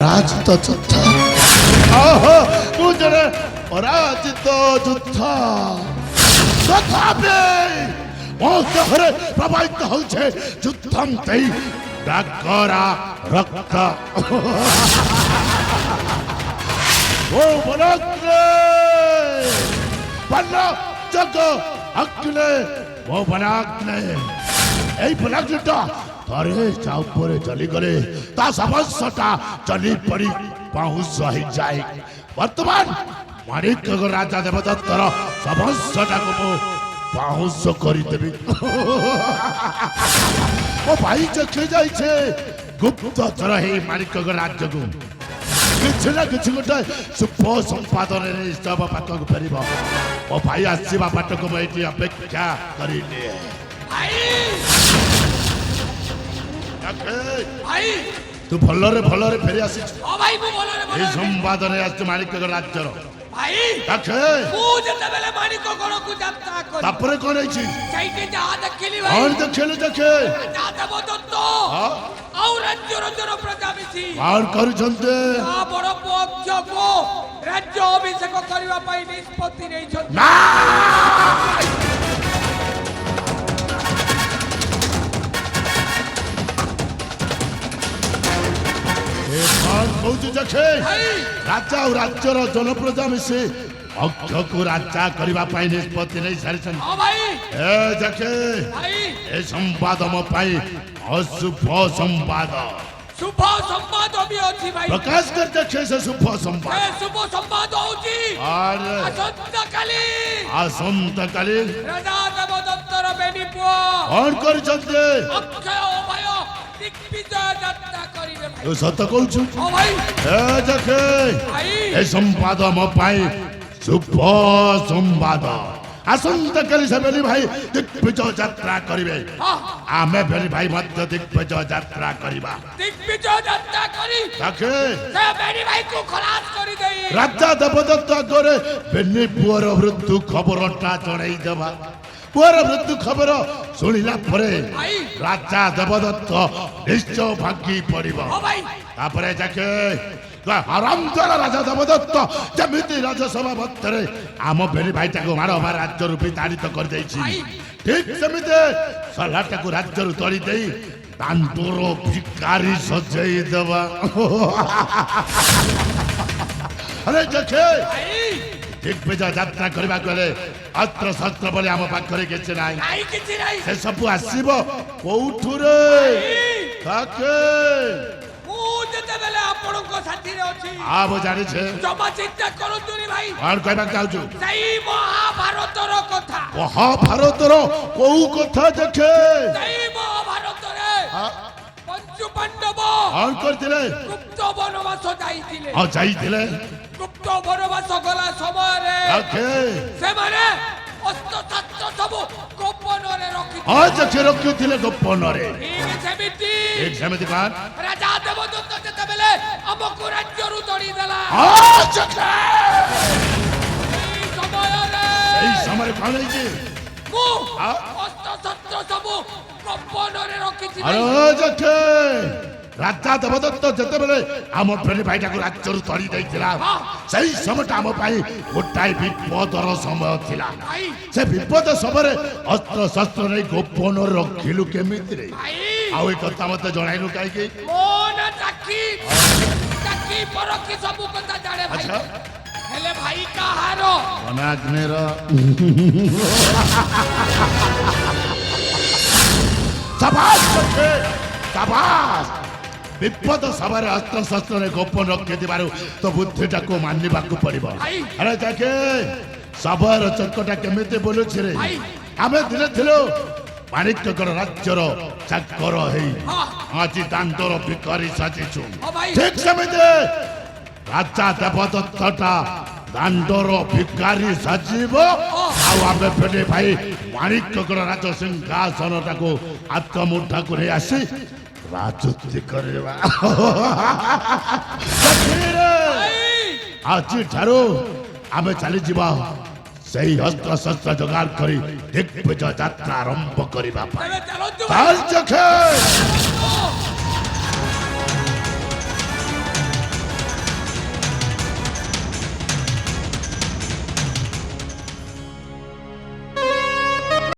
ପରାଜିତ ଯୋଦ୍ଧା ମୁଁ ଜଣେ ପରାଜିତ ଯୋଦ୍ଧା ତଥାପି ମୋ ଦେହରେ ପ୍ରବାହିତ ହେଉଛି ଯୁଦ୍ଧନ୍ତି ଡାକରା ରକ୍ତ ଓ ବନାଗ୍ନେ ବନ ଜଗ ଅଗ୍ନେ ଓ ବନାଗ୍ନେ এই বনাগ্নেটা ଥରେ ତା ଉପରେ ଚଲିଗଲେ ତା ସମସ୍ତଟା ଚଲି ପଡ଼ି ପାଉଁଶ ହେଇଯାଏ। ବର୍ତ୍ତମାନ ମାଣିକ ରାଜା ଦେବଦତ୍ତର ସମସ୍ତଟାକୁ ମୁଁ ପାଉଁଶ କରିଦେବି। ମୋ ଭାଇ ଦେଖି ଯାଇଛି ଗୁପ୍ତଚର ହେଇ ମାଣିକ ରାଜ୍ୟକୁ କିଛି ନା କିଛି ଗୋଟେ ଶୁଭ ସମ୍ପାଦନରେ ନିଶ୍ଚୟ ପାଖକୁ ଫେରିବ। ମୋ ଭାଇ ଆସିବା ବାଟକୁ ମୁଁ ଏଇଠି ଅପେକ୍ଷା କରିଲି। ତୁ ଭଲରେ ଭଲରେ ଫେରି ଆସିଛୁ ଏଇ ସମ୍ବାଦରେ ଆସିଛୁ ମାଣିକ ରାଜ୍ୟର। ତାପରେ କଣ ହେଇଛି କଣ ଦେଖିଲୁ ଦେଖେ କଣ କରୁଛନ୍ତି ରାଜ୍ୟ ଅଭିଷେକ କରିବା ପାଇଁ ନିଷ୍ପତ୍ତି ନେଇଛନ୍ତି। ରାଜା ଆଉ ରାଜ୍ୟର ଜନପ୍ରଜା ମିଶି ଅକ୍ଷକୁ ରାଜା କରିବା ପାଇଁ ନିଷ୍ପତ୍ତି ନେଇ ସାରିଛନ୍ତି। ଏ ସମ୍ବାଦ ମୋ ପାଇଁ ଅଶୁଭ ସମ୍ବାଦ। शुभ संवाद भी अछि भाई प्रकाश कर देखे से शुभ संवाद शुभ संवाद होची आसंत काली राजा देवदत्तर बेनी पुआ कौन कर चलते अक्षय उभय दिग्विजय यात्रा करिवे भाई तो सत कहू ओ भाई ए देखे ए संवाद मो पाई शुभ संवाद आसंत काली से बेनी भाई दिग्विजय यात्रा करिवे आमे बेनी भाई मध्य दिग्विजय यात्रा करिबा दिग्विजय यात्रा करी देखे से बेनी भाई को खलास करी देई राजा देवदत्त करे बेनी पुअर मृत्यु खबरटा जणाई देबा पुअर मृत्यु खबर सुनिला परे राजा देवदत्त निश्चय भागी पड़िबो ओ भाई तापरे जाके आरामदार राजा देवदत्त जमिति राजसभा मध्य आम बेनी भाईटा को मार हमार राज्य रूपी ताड़ित कर देछि ठीक सेमिते सलाटा को राज्य रु तड़ी देई दांतोर भिकारी सजाई देबा अरे देखे दिग्विजय यात्रा करबा गले अस्त्र शस्त्र बोले आम पाखरे किछि नाही से सब आसीबो कोठु रे काके बेले आपन को साथी रे अछि आ वो जानि छे जमा चिंता करंतु नी भाई और कहबा चाहछु सही महाभारत रो कथा महाभारत रो कोउ कथा देखे सही महाभारत रे पंचु पांडव और करथिले गुप्त वनवास जाईथिले हां जाईथिले गुप्त वनवास गला समय रे ओके से माने अस्त्र शस्त्र सब गोपन रे रखि आज के रखिथिले गोपन रे एक समिति कान राजा देवदत्त जते बेले हमको राज्य रु तोड़ी देला आज के एई समय कोन है मु अस्त्र शस्त्र सब गोपन रे रखि छी अरे जके राजा देवदत्त जते बेले आम प्रेमी भाईटा को राज्य रु तोड़ी दैथिला सही समय आम पाई गोटाई विपदर समय थिला से विपद सबरे अस्त्र शस्त्र नै गोपन रखिलु केमिति रे आउ एक कथा मते जणाइनु काई के मोन चाकी चाकी परखी सब कथा जाने भाई अच्छा हेले भाई कहारो अनाग्नेर शाबाश जके शाबाश विपद सवार अस्त्र शस्त्र रे गोपन रखे दिबारु तो बुद्धिटा को माननिबा को पड़िबो अरे जाके सबर चक्कटा केमिते बोलु छिरे आमे दिले थिलो माणिक्यकर राज्यर चाकर हेई आज दांडर भिखारी साजिछु ठीक समिते राजा देवदत्तटा दांडर भिखारी साजिबो आउ आमे फेटे भाई माणिक्यकर राज सिंहासनटा को आत्ममुठा को रे आसी राजत्व करवा आज ठारो आमे चली जीवा सही अस्त्र शस्त्र जोगाड़ करी दिग्विजय यात्रा आरंभ करिबा चल जखे